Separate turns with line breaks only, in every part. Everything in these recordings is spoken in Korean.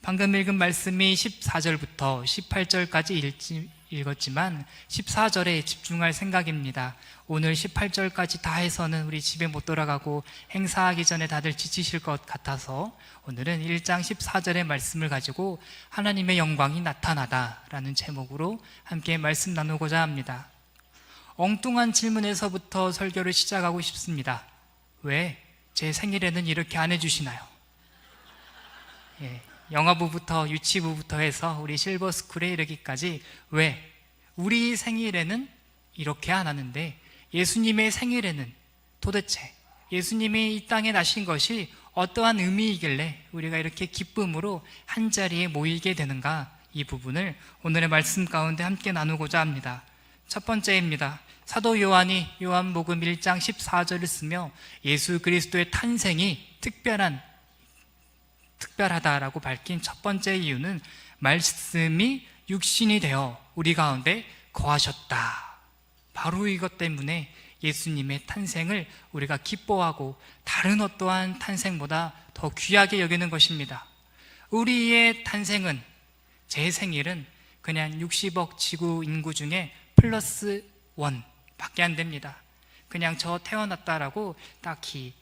방금 읽은 말씀이 14절부터 18절까지 읽었지만 14절에 집중할 생각입니다. 오늘 18절까지 다 해서는 우리 집에 못 돌아가고 행사하기 전에 다들 지치실 것 같아서 오늘은 1장 14절의 말씀을 가지고 하나님의 영광이 나타나다라는 제목으로 함께 말씀 나누고자 합니다. 엉뚱한 질문에서부터 설교를 시작하고 싶습니다. 왜 제 생일에는 이렇게 안 해주시나요? 영어부부터 유치부부터 해서 우리 실버스쿨에 이르기까지 왜 우리 생일에는 이렇게 안 하는데 예수님의 생일에는 도대체 예수님이 이 땅에 나신 것이 어떠한 의미이길래 우리가 이렇게 기쁨으로 한자리에 모이게 되는가, 이 부분을 오늘의 말씀 가운데 함께 나누고자 합니다. 첫 번째입니다. 사도 요한이 요한복음 1장 14절을 쓰며 예수 그리스도의 탄생이 특별하다라고 밝힌 첫 번째 이유는 말씀이 육신이 되어 우리 가운데 거하셨다. 바로 이것 때문에 예수님의 탄생을 우리가 기뻐하고 다른 어떠한 탄생보다 더 귀하게 여기는 것입니다. 우리의 탄생은, 제 생일은 그냥 60억 지구 인구 중에 플러스 1 밖에 안 됩니다. 그냥 저 태어났다라고 딱히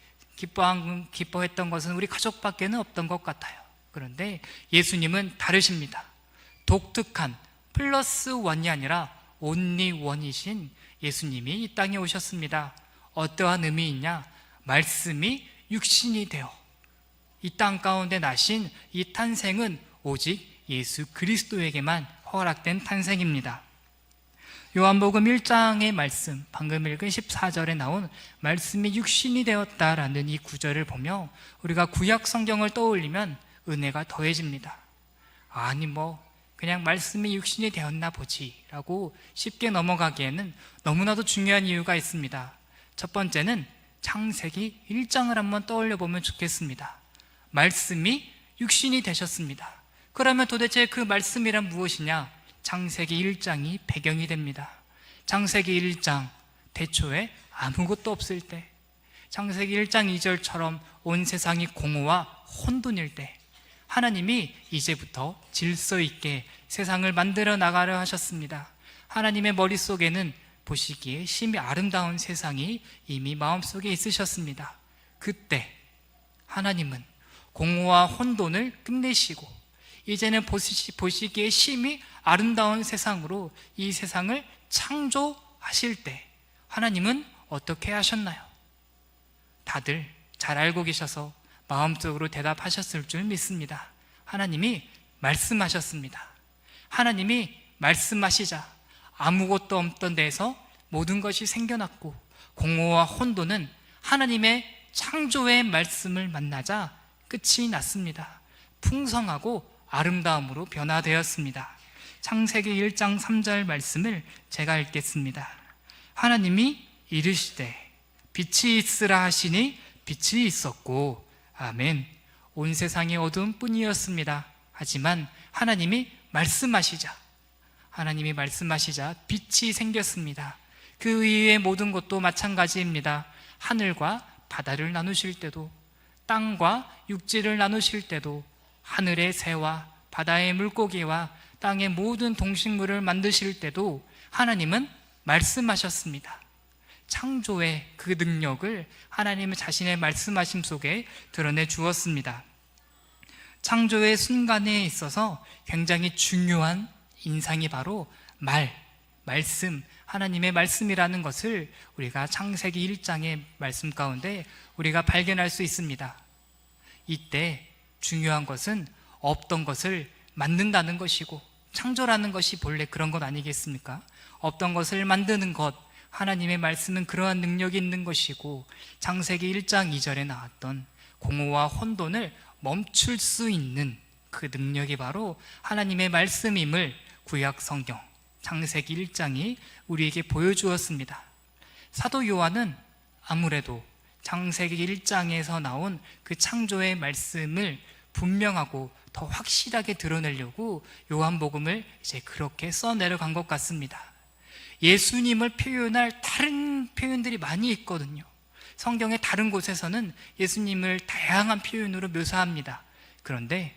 기뻐했던 것은 우리 가족밖에는 없던 것 같아요. 그런데 예수님은 다르십니다. 독특한 플러스 1이 아니라 온리 1이신 예수님이 이 땅에 오셨습니다. 어떠한 의미이냐? 말씀이 육신이 되어 이 땅 가운데 나신 이 탄생은 오직 예수 그리스도에게만 허락된 탄생입니다. 요한복음 1장의 말씀, 방금 읽은 14절에 나온 말씀이 육신이 되었다라는 이 구절을 보며 우리가 구약 성경을 떠올리면 은혜가 더해집니다. 아니 그냥 말씀이 육신이 되었나 보지 라고 쉽게 넘어가기에는 너무나도 중요한 이유가 있습니다. 첫 번째는 창세기 1장을 한번 떠올려 보면 좋겠습니다. 말씀이 육신이 되셨습니다. 그러면 도대체 그 말씀이란 무엇이냐? 창세기 1장이 배경이 됩니다. 창세기 1장, 태초에 아무것도 없을 때, 창세기 1장 2절처럼 온 세상이 공허와 혼돈일 때 하나님이 이제부터 질서 있게 세상을 만들어 나가려 하셨습니다. 하나님의 머릿속에는 보시기에 심히 아름다운 세상이 이미 마음속에 있으셨습니다. 그때 하나님은 공허와 혼돈을 끝내시고 이제는 보시기에 심히 아름다운 세상으로 이 세상을 창조하실 때 하나님은 어떻게 하셨나요? 다들 잘 알고 계셔서 마음속으로 대답하셨을 줄 믿습니다. 하나님이 말씀하셨습니다. 하나님이 말씀하시자 아무것도 없던 데에서 모든 것이 생겨났고 공허와 혼돈은 하나님의 창조의 말씀을 만나자 끝이 났습니다. 풍성하고 아름다움으로 변화되었습니다. 창세기 1장 3절 말씀을 제가 읽겠습니다. 하나님이 이르시되 빛이 있으라 하시니 빛이 있었고 아멘. 온 세상이 어두운 뿐이었습니다. 하지만 하나님이 말씀하시자 빛이 생겼습니다. 그 이외의 모든 것도 마찬가지입니다. 하늘과 바다를 나누실 때도, 땅과 육지를 나누실 때도, 하늘의 새와 바다의 물고기와 땅의 모든 동식물을 만드실 때도 하나님은 말씀하셨습니다. 창조의 그 능력을 하나님은 자신의 말씀하심 속에 드러내 주었습니다. 창조의 순간에 있어서 굉장히 중요한 인상이 바로 말씀, 하나님의 말씀이라는 것을 우리가 창세기 1장의 말씀 가운데 우리가 발견할 수 있습니다. 이때 중요한 것은 없던 것을 만든다는 것이고, 창조라는 것이 본래 그런 것 아니겠습니까? 없던 것을 만드는 것, 하나님의 말씀은 그러한 능력이 있는 것이고, 창세기 1장 2절에 나왔던 공허와 혼돈을 멈출 수 있는 그 능력이 바로 하나님의 말씀임을 구약 성경 창세기 1장이 우리에게 보여주었습니다. 사도 요한은 아무래도 창세기 1장에서 나온 그 창조의 말씀을 분명하고 더 확실하게 드러내려고 요한복음을 이제 그렇게 써내려간 것 같습니다. 예수님을 표현할 다른 표현들이 많이 있거든요. 성경의 다른 곳에서는 예수님을 다양한 표현으로 묘사합니다. 그런데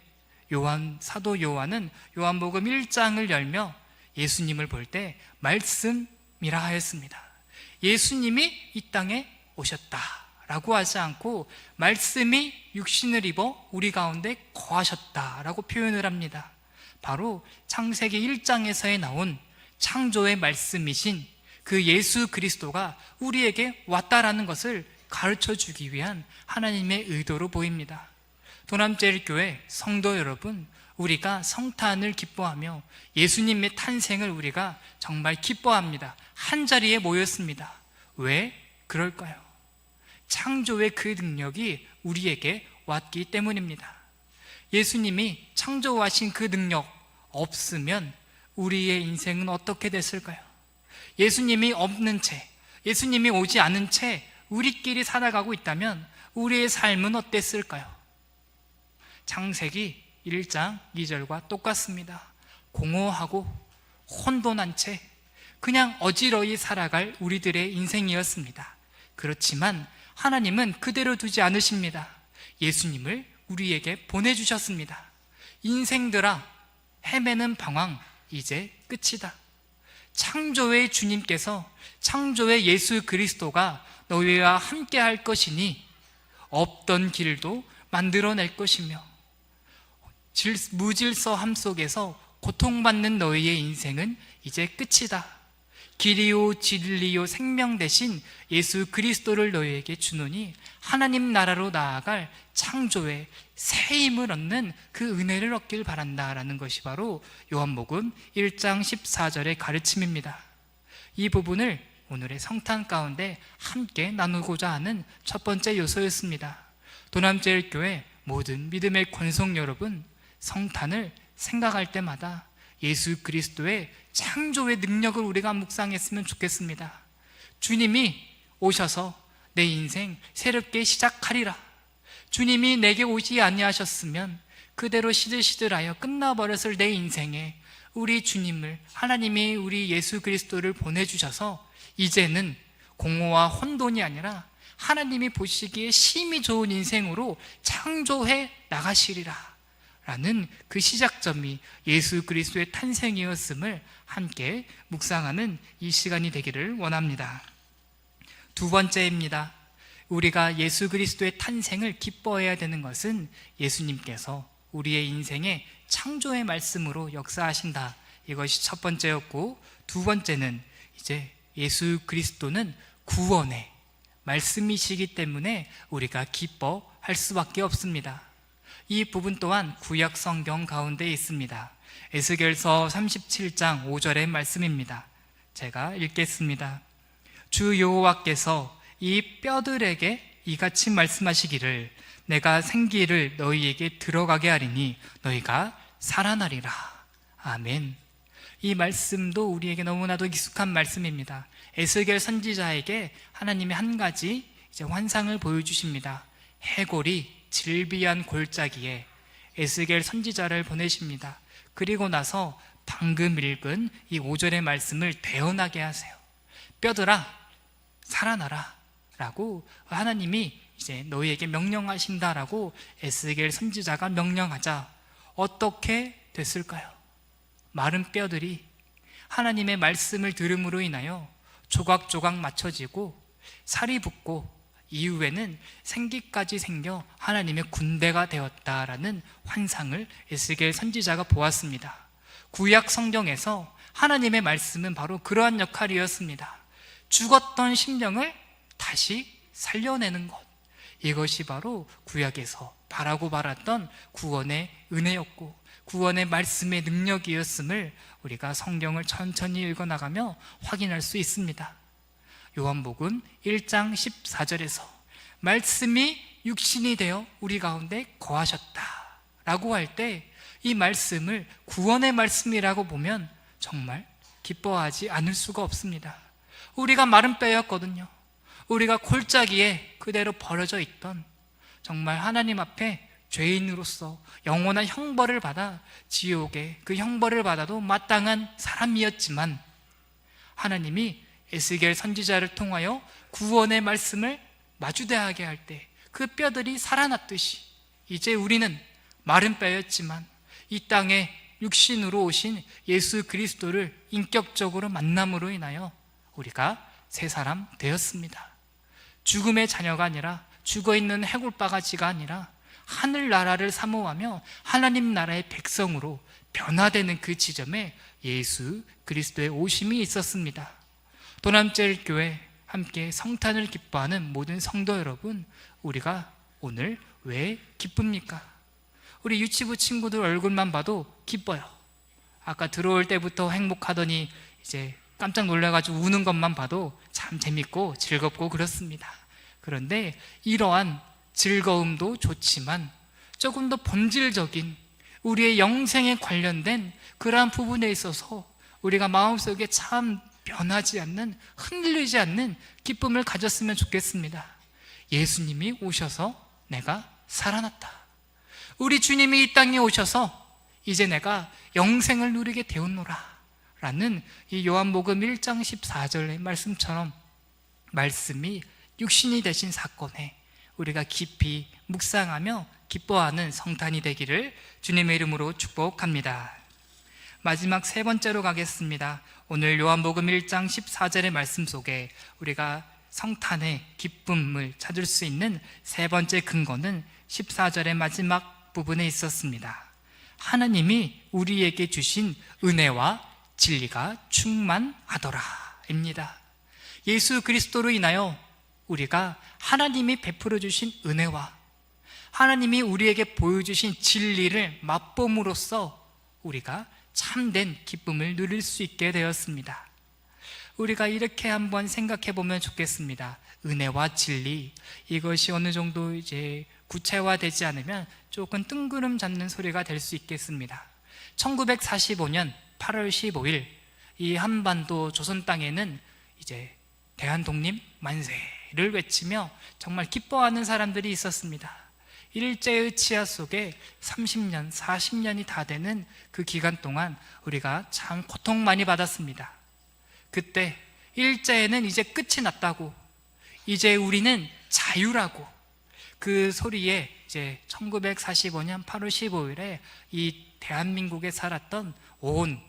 사도 요한은 요한복음 1장을 열며 예수님을 볼 때 말씀이라 하였습니다. 예수님이 이 땅에 오셨다라고 하지 않고 말씀이 육신을 입어 우리 가운데 거하셨다라고 표현을 합니다. 바로 창세기 1장에서에 나온 창조의 말씀이신 그 예수 그리스도가 우리에게 왔다라는 것을 가르쳐 주기 위한 하나님의 의도로 보입니다. 도남제일교회 성도 여러분, 우리가 성탄을 기뻐하며 예수님의 탄생을 우리가 정말 기뻐합니다. 한자리에 모였습니다. 왜 그럴까요? 창조의 그 능력이 우리에게 왔기 때문입니다. 예수님이 창조하신 그 능력 없으면 우리의 인생은 어떻게 됐을까요? 예수님이 없는 채, 예수님이 오지 않은 채 우리끼리 살아가고 있다면 우리의 삶은 어땠을까요? 창세기 1장 2절과 똑같습니다. 공허하고 혼돈한 채 그냥 어지러이 살아갈 우리들의 인생이었습니다. 그렇지만 하나님은 그대로 두지 않으십니다. 예수님을 우리에게 보내주셨습니다. 인생들아, 헤매는 방황 이제 끝이다. 창조의 주님께서, 창조의 예수 그리스도가 너희와 함께 할 것이니 없던 길도 만들어낼 것이며 무질서함 속에서 고통받는 너희의 인생은 이제 끝이다. 길이요 진리요 생명 대신 예수 그리스도를 너희에게 주노니 하나님 나라로 나아갈 창조의 새 힘을 얻는 그 은혜를 얻길 바란다라는 것이 바로 요한복음 1장 14절의 가르침입니다. 이 부분을 오늘의 성탄 가운데 함께 나누고자 하는 첫 번째 요소였습니다. 도남제일교회 모든 믿음의 권속 여러분, 성탄을 생각할 때마다 예수 그리스도의 창조의 능력을 우리가 묵상했으면 좋겠습니다. 주님이 오셔서 내 인생 새롭게 시작하리라. 주님이 내게 오지 아니하셨으면 그대로 시들시들하여 끝나버렸을 내 인생에 우리 주님을, 하나님이 우리 예수 그리스도를 보내주셔서 이제는 공허와 혼돈이 아니라 하나님이 보시기에 심히 좋은 인생으로 창조해 나가시리라 라는 그 시작점이 예수 그리스도의 탄생이었음을 함께 묵상하는 이 시간이 되기를 원합니다. 두 번째입니다. 우리가 예수 그리스도의 탄생을 기뻐해야 되는 것은 예수님께서 우리의 인생에 창조의 말씀으로 역사하신다. 이것이 첫 번째였고, 두 번째는 이제 예수 그리스도는 구원의 말씀이시기 때문에 우리가 기뻐할 수밖에 없습니다. 이 부분 또한 구약 성경 가운데 있습니다. 에스겔서 37장 5절의 말씀입니다. 제가 읽겠습니다. 주 여호와께서 이 뼈들에게 이같이 말씀하시기를 내가 생기를 너희에게 들어가게 하리니 너희가 살아나리라. 아멘. 이 말씀도 우리에게 너무나도 익숙한 말씀입니다. 에스겔 선지자에게 하나님이 한 가지 환상을 보여주십니다. 해골이 질비한 골짜기에 에스겔 선지자를 보내십니다. 그리고 나서 방금 읽은 이 5절의 말씀을 대언하게 하세요. 뼈들아 살아나라 라고 하나님이 이제 너희에게 명령하신다라고 에스겔 선지자가 명령하자 어떻게 됐을까요? 마른 뼈들이 하나님의 말씀을 들음으로 인하여 조각조각 맞춰지고 살이 붙고 이후에는 생기까지 생겨 하나님의 군대가 되었다라는 환상을 에스겔 선지자가 보았습니다. 구약 성경에서 하나님의 말씀은 바로 그러한 역할이었습니다. 죽었던 심령을 다시 살려내는 것, 이것이 바로 구약에서 바라고 바랐던 구원의 은혜였고 구원의 말씀의 능력이었음을 우리가 성경을 천천히 읽어나가며 확인할 수 있습니다. 요한복음 1장 14절에서 말씀이 육신이 되어 우리 가운데 거하셨다 라고 할 때 이 말씀을 구원의 말씀이라고 보면 정말 기뻐하지 않을 수가 없습니다. 우리가 마른 뼈였거든요. 우리가 골짜기에 그대로 버려져 있던, 정말 하나님 앞에 죄인으로서 영원한 형벌을 받아 지옥에 그 형벌을 받아도 마땅한 사람이었지만 하나님이 에스겔 선지자를 통하여 구원의 말씀을 마주대하게 할 때 그 뼈들이 살아났듯이 이제 우리는 마른 뼈였지만 이 땅에 육신으로 오신 예수 그리스도를 인격적으로 만남으로 인하여 우리가 새 사람 되었습니다. 죽음의 자녀가 아니라 죽어있는 해골바가지가 아니라 하늘나라를 사모하며 하나님 나라의 백성으로 변화되는 그 지점에 예수 그리스도의 오심이 있었습니다. 도남제일교회 함께 성탄을 기뻐하는 모든 성도 여러분, 우리가 오늘 왜 기쁩니까? 우리 유치부 친구들 얼굴만 봐도 기뻐요. 아까 들어올 때부터 행복하더니 이제 깜짝 놀라가지고 우는 것만 봐도 참 재밌고 즐겁고 그렇습니다. 그런데 이러한 즐거움도 좋지만 조금 더 본질적인 우리의 영생에 관련된 그러한 부분에 있어서 우리가 마음속에 참 변하지 않는, 흔들리지 않는 기쁨을 가졌으면 좋겠습니다. 예수님이 오셔서 내가 살아났다. 우리 주님이 이 땅에 오셔서 이제 내가 영생을 누리게 되었노라 라는 이 요한복음 1장 14절의 말씀처럼 말씀이 육신이 되신 사건에 우리가 깊이 묵상하며 기뻐하는 성탄이 되기를 주님의 이름으로 축복합니다. 마지막 세 번째로 가겠습니다. 오늘 요한복음 1장 14절의 말씀 속에 우리가 성탄의 기쁨을 찾을 수 있는 세 번째 근거는 14절의 마지막 부분에 있었습니다. 하나님이 우리에게 주신 은혜와 진리가 충만하더라 입니다. 예수 그리스도로 인하여 우리가 하나님이 베풀어 주신 은혜와 하나님이 우리에게 보여주신 진리를 맛봄으로써 우리가 참된 기쁨을 누릴 수 있게 되었습니다. 우리가 이렇게 한번 생각해 보면 좋겠습니다. 은혜와 진리, 이것이 어느 정도 이제 구체화되지 않으면 조금 뜬구름 잡는 소리가 될 수 있겠습니다. 1945년 8월 15일 이 한반도 조선 땅에는 이제 대한독립 만세를 외치며 정말 기뻐하는 사람들이 있었습니다. 일제의 치하 속에 30년, 40년이 다 되는 그 기간 동안 우리가 참 고통 많이 받았습니다. 그때 일제에는 이제 끝이 났다고, 이제 우리는 자유라고, 그 소리에 이제 1945년 8월 15일에 이 대한민국에 살았던 온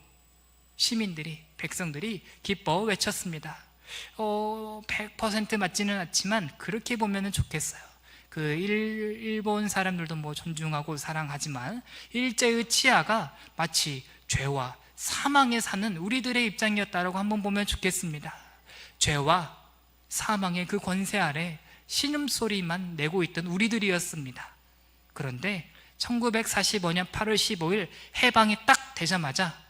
시민들이, 백성들이 기뻐 외쳤습니다. 100% 맞지는 않지만 그렇게 보면 좋겠어요. 그 일본 사람들도 뭐 존중하고 사랑하지만 일제의 치하가 마치 죄와 사망에 사는 우리들의 입장이었다라고 한번 보면 좋겠습니다. 죄와 사망의 그 권세 아래 신음소리만 내고 있던 우리들이었습니다. 그런데 1945년 8월 15일 해방이 딱 되자마자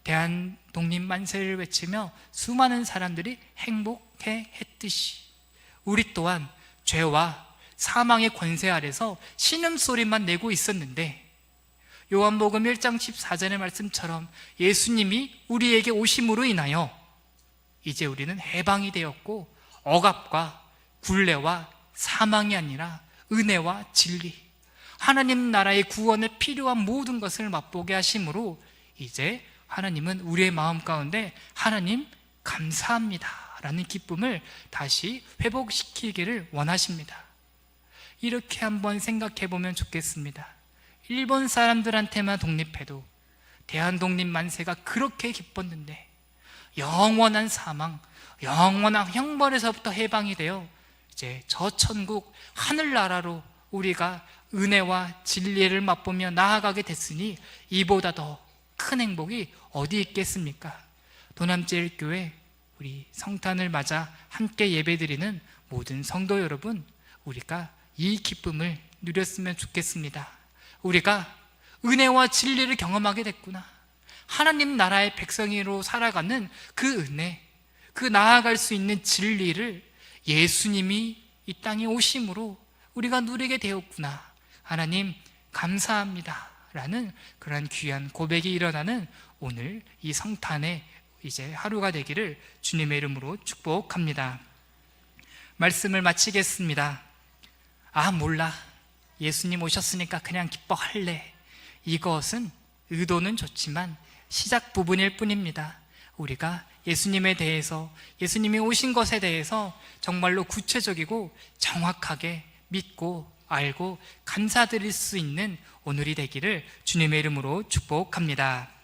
대한독립 만세를 외치며 수많은 사람들이 행복해 했듯이 우리 또한 죄와 사망의 권세 아래서 신음소리만 내고 있었는데 요한복음 1장 14절의 말씀처럼 예수님이 우리에게 오심으로 인하여 이제 우리는 해방이 되었고 억압과 굴레와 사망이 아니라 은혜와 진리, 하나님 나라의 구원에 필요한 모든 것을 맛보게 하심으로 이제 하나님은 우리의 마음 가운데 하나님 감사합니다 라는 기쁨을 다시 회복시키기를 원하십니다. 이렇게 한번 생각해 보면 좋겠습니다. 일본 사람들한테만 독립해도 대한독립 만세가 그렇게 기뻤는데 영원한 사망, 영원한 형벌에서부터 해방이 되어 이제 저 천국 하늘나라로 우리가 은혜와 진리를 맛보며 나아가게 됐으니 이보다 더 큰 행복이 어디 있겠습니까? 도남제일교회 우리 성탄을 맞아 함께 예배드리는 모든 성도 여러분, 우리가 이 기쁨을 누렸으면 좋겠습니다. 우리가 은혜와 진리를 경험하게 됐구나. 하나님 나라의 백성으로 살아가는 그 은혜, 그 나아갈 수 있는 진리를 예수님이 이 땅에 오심으로 우리가 누리게 되었구나. 하나님 감사합니다 라는 그러한 귀한 고백이 일어나는 오늘 이 성탄의 이제 하루가 되기를 주님의 이름으로 축복합니다. 말씀을 마치겠습니다. 몰라, 예수님 오셨으니까 그냥 기뻐할래, 이것은 의도는 좋지만 시작 부분일 뿐입니다. 우리가 예수님에 대해서, 예수님이 오신 것에 대해서 정말로 구체적이고 정확하게 믿고 알고 감사드릴 수 있는 오늘이 되기를 주님의 이름으로 축복합니다.